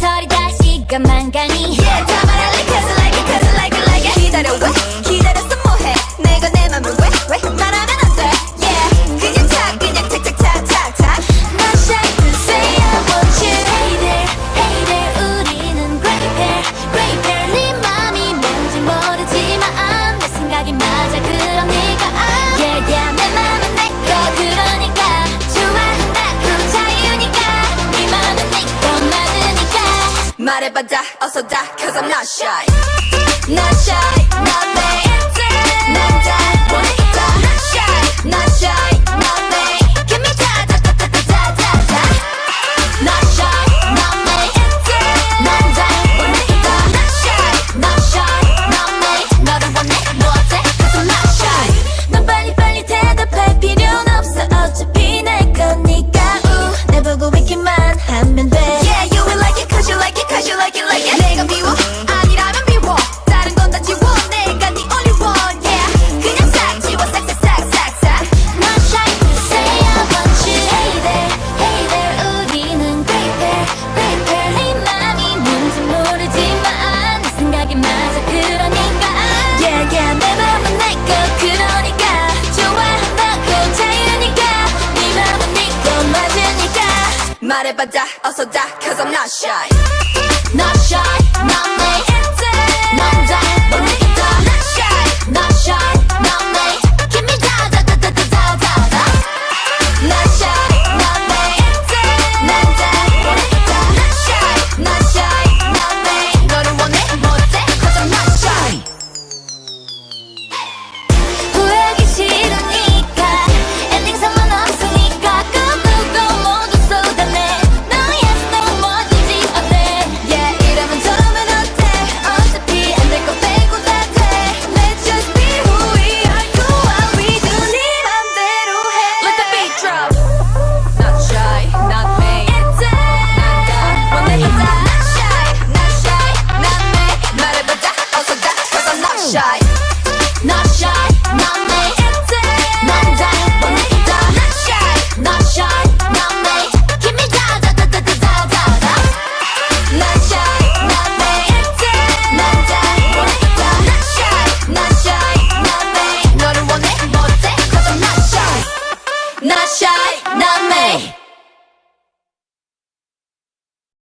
서리다 시간만 가니 Yeah 다 말할래 cause I like it cause I like it like it 기다려 왜 기다렸어 뭐해 내가 내 맘을 왜 말하면 안 돼 Yeah 그냥 탁 그냥 탁탁탁탁탁 Not shy to say I want you Hey there hey there 우리는 great pair great pair 네 맘이 뭔지 모르지만 내 생각이 맞아 그러니까 Yeah yeah 내 맘은 내거 그러니까 좋아한다고 자유니까 네 맘은 내거 맞으니까 말해봐 다 어서 다 cause I'm not shy Not shy not me 난 다 보니까 Not shy not shy not me Give me 다다다다다다다 Not shy not me 난 다 보니까 Not shy Not shy not me 너를 원해 뭐 어때 cause I'm not shy 넌 빨리빨리 대답할 필요는 없어 어차피 내 거니까 내 보고 있기만 하면 돼 Yeah you will like it cause you like it cause you like it like it 내가 미워 아니라면 미워 다른 건 다 지워 내가 네 only one Yeah 그냥 싹 지워 싹싹싹싹싹 Not shy to say I want you Hey there hey there 우리는 great pair great pair 네 맘이 뭔지 모르지만 내 생각이 맞아 그러니까 Yeah yeah 내 맘은 내거 그러니까 좋아한다고 자유니까 네 맘은 내거 맞으니까 말해봐 다 어서 다 cause I'm not shy Not shy not